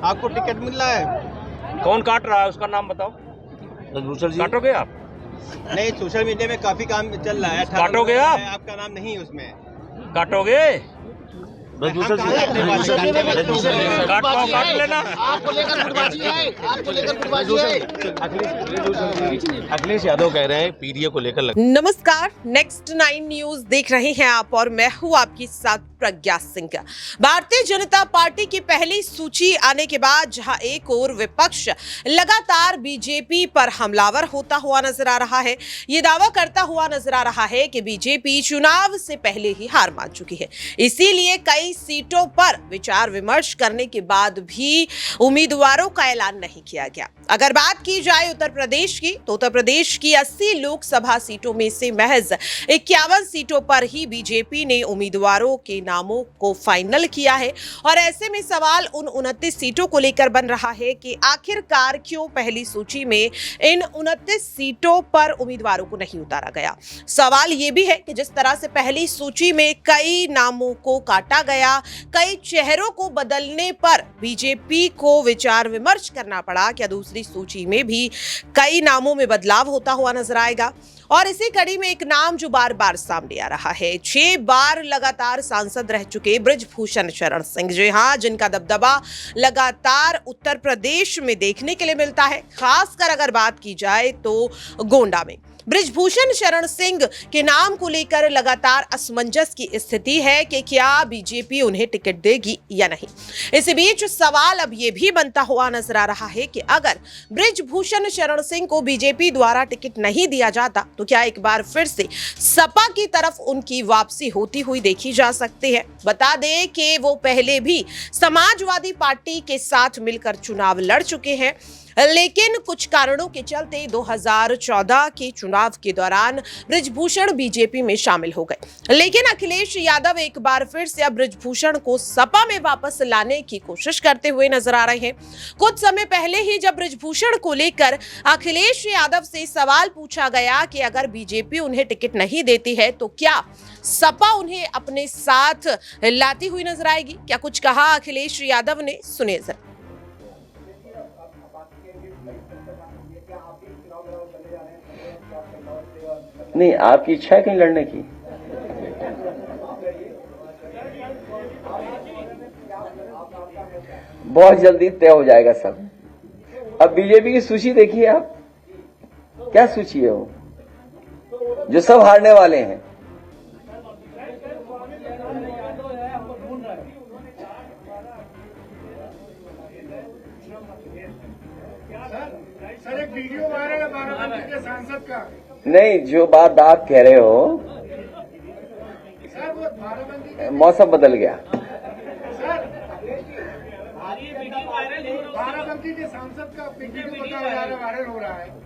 आपको टिकट मिल रहा है। कौन काट रहा है उसका नाम बताओ। ब्रजभूषण जी काटोगे आप? नहीं, सोशल मीडिया में काफी काम चल रहा है। काटोगे आप? आपका नाम नहीं है उसमें। काटोगे? ब्रजभूषण जी काट लेना। आपको लेकर गुटबाजी है, आपको लेकर गुटबाजी है। अखिलेश यादव कह रहे हैं पीडीए को लेकर नमस्कार, नेक्स्ट 9 न्यूज देख रहे हैं आप और मैं हूं आपके साथ प्रज्ञा सिंह। भारतीय जनता पार्टी की पहली सूची आने के बाद जहां एक और विपक्ष लगातार बीजेपी पर हमलावर होता हुआ नजर आ रहा है, ये दावा करता हुआ नजर आ रहा है कि बीजेपी चुनाव से पहले ही हार मान चुकी है, इसीलिए कई सीटों पर विचार विमर्श करने के बाद भी उम्मीदवारों का ऐलान नहीं किया गया। अगर बात की जाए उत्तर प्रदेश की, तो उत्तर प्रदेश की 80 लोकसभा सीटों में से महज 51 सीटों पर ही बीजेपी ने उम्मीदवारों के नामों को फाइनल किया है। और ऐसे में सवाल उन 29 सीटों को लेकर बन रहा है कि आखिरकार क्यों पहली सूची में इन 29 सीटों पर उम्मीदवारों को नहीं उतारा गया। सवाल यह भी है कि जिस तरह से पहली सूची में कई नामों को काटा गया, कई चेहरों को बदलने पर बीजेपी को विचार विमर्श करना पड़ा, क्या दूसरी सूची में भी कई नामों में बदलाव होता हुआ नजर आएगा। और इसी कड़ी में एक नाम जो बार बार सामने आ रहा है, 6 बार लगातार सांसद रह चुके बृजभूषण शरण सिंह, जी हाँ, जिनका दबदबा लगातार उत्तर प्रदेश में देखने के लिए मिलता है, खासकर अगर बात की जाए तो गोंडा में। बृजभूषण शरण सिंह के नाम को लेकर लगातार असमंजस की स्थिति है कि क्या बीजेपी उन्हें टिकट देगी या नहीं। इसी बीच सवाल अब यह भी बनता हुआ नजर आ रहा है कि अगर बृजभूषण शरण सिंह को बीजेपी द्वारा टिकट नहीं दिया जाता तो क्या एक बार फिर से सपा की तरफ उनकी वापसी होती हुई देखी जा सकती है। बता दें कि वो पहले भी समाजवादी पार्टी के साथ मिलकर चुनाव लड़ चुके हैं, लेकिन कुछ कारणों के चलते 2014 के चुनाव के दौरान बृजभूषण बीजेपी में शामिल हो गए। लेकिन अखिलेश यादव एक बार फिर से अब बृजभूषण को सपा में वापस लाने की कोशिश करते हुए नजर आ रहे हैं। कुछ समय पहले ही जब बृजभूषण को लेकर अखिलेश यादव से सवाल पूछा गया कि अगर बीजेपी उन्हें टिकट नहीं देती है तो क्या सपा उन्हें अपने साथ लाती हुई नजर आएगी। क्या कुछ कहा अखिलेश यादव ने, सुनिए जरा। नहीं, आपकी इच्छा है कहीं लड़ने की? बहुत जल्दी तय हो जाएगा सब। अब बीजेपी की सूची देखिए आप, क्या सूची है वो, जो सब हारने वाले हैं। सर, एक वीडियो वायरल है बाराबंकी के सांसद का। नहीं, जो बात आप कह रहे हो, सर वो बाराबंकी मौसम बदल गया। बाराबंकी के सांसद का वीडियो वायरल हो रहा है।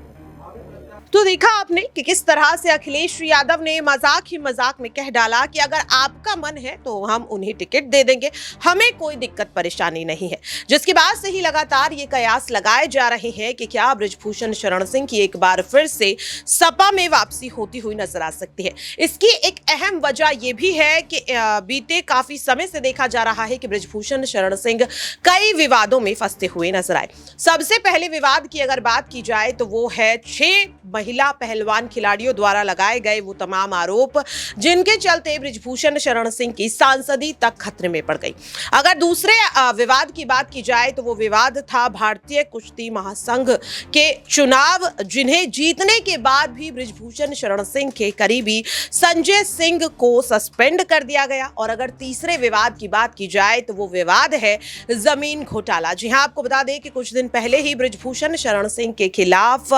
तो देखा आपने कि किस तरह से अखिलेश यादव ने मजाक ही मजाक में कह डाला कि अगर आपका मन है तो हम उन्हें टिकट दे देंगे, हमें कोई दिक्कत परेशानी नहीं है। जिसके बाद से ही लगातार ये कयास लगाए जा रहे हैं कि क्या बृजभूषण शरण सिंह की एक बार फिर से सपा में वापसी होती हुई नजर आ सकती है। इसकी एक अहम वजह यह भी है कि बीते काफी समय से देखा जा रहा है कि बृजभूषण शरण सिंह कई विवादों में फंसते हुए नजर आए। सबसे पहले विवाद की अगर बात की जाए तो वो है 6 महिला पहलवान खिलाड़ियों द्वारा लगाए गए वो तमाम आरोप, जिनके चलते बृजभूषण शरण सिंह की सांसदी तक खतरे में पड़ गई। अगर दूसरे विवाद की बात की जाए तो वो विवाद था भारतीय कुश्ती महासंघ के चुनाव, जिन्हें जीतने के बाद भी बृजभूषण शरण सिंह के करीबी संजय सिंह को सस्पेंड कर दिया गया। और अगर तीसरे विवाद की बात की जाए तो वो विवाद है जमीन घोटाला। जी हां, आपको बता दें कि कुछ दिन पहले ही बृजभूषण शरण सिंह के खिलाफ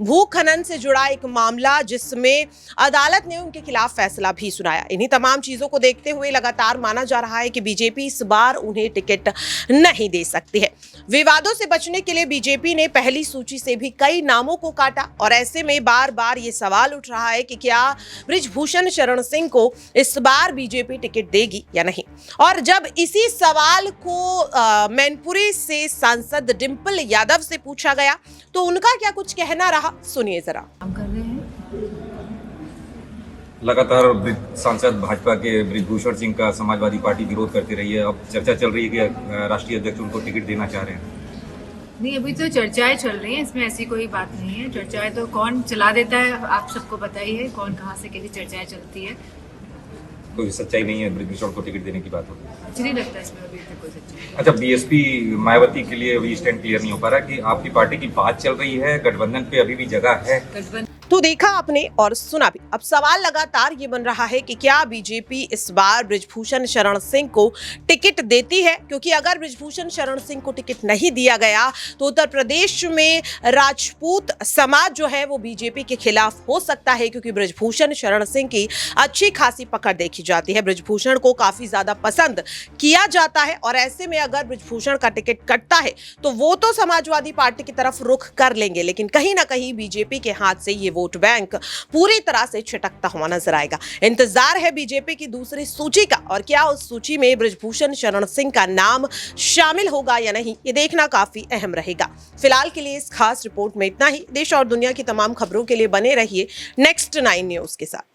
भू खनन से जुड़ा एक मामला, जिसमें अदालत ने उनके खिलाफ फैसला भी सुनाया। इन्हीं तमाम चीजों को देखते हुए लगातार माना जा रहा है कि बीजेपी इस बार उन्हें टिकट नहीं दे सकती है। विवादों से बचने के लिए बीजेपी ने पहली सूची से भी कई नामों को काटा और ऐसे में बार बार ये सवाल उठ रहा है कि क्या बृजभूषण शरण सिंह को इस बार बीजेपी टिकट देगी या नहीं। और जब इसी सवाल को मैनपुरी से सांसद डिंपल यादव से पूछा गया तो उनका क्या कुछ कहना रहा, सुनिए जरा। काम कर रहे हैं लगातार सांसद भाजपा के बृजभूषण सिंह का समाजवादी पार्टी विरोध करती रही है। अब चर्चा चल रही है कि राष्ट्रीय अध्यक्ष उनको टिकट देना चाह रहे हैं। नहीं, अभी तो चर्चाएं चल रही हैं, इसमें ऐसी कोई बात नहीं है। चर्चाएं तो कौन चला देता है आप सबको पता ही है, कौन कहाँ से कैसी चर्चाएं चलती है। कोई सच्चाई नहीं है, बृजभूषण को टिकट देने की बात होती है। मुझे नहीं लगता इसमें अभी तक कोई सच्चाई। अच्छा, बीएसपी मायावती के लिए अभी स्टैंड क्लियर नहीं हो पा रहा कि आपकी पार्टी की बात चल रही है, गठबंधन पे अभी भी जगह है। गठबंधन तो देखा आपने और सुना भी। अब सवाल लगातार ये बन रहा है कि क्या बीजेपी इस बार बृजभूषण शरण सिंह को टिकट देती है, क्योंकि अगर बृजभूषण शरण सिंह को टिकट नहीं दिया गया तो उत्तर प्रदेश में राजपूत समाज जो है वो बीजेपी के खिलाफ हो सकता है, क्योंकि बृजभूषण शरण सिंह की अच्छी खासी पकड़ देखी जाती है। बृजभूषण को काफी ज्यादा पसंद किया जाता है और ऐसे में अगर बृजभूषण का टिकट कटता है तो वो तो समाजवादी पार्टी की तरफ रुख कर लेंगे, लेकिन कहीं ना कहीं बीजेपी के हाथ से ये वोट बैंक पूरी तरह से छिटकता हुआ नजर आएगा। इंतजार है बीजेपी की दूसरी सूची का, और क्या उस सूची में बृजभूषण शरण सिंह का नाम शामिल होगा या नहीं, ये देखना काफी अहम रहेगा। फिलहाल के लिए इस खास रिपोर्ट में इतना ही। देश और दुनिया की तमाम खबरों के लिए बने रहिए नेक्स्ट 9 न्यूज के साथ।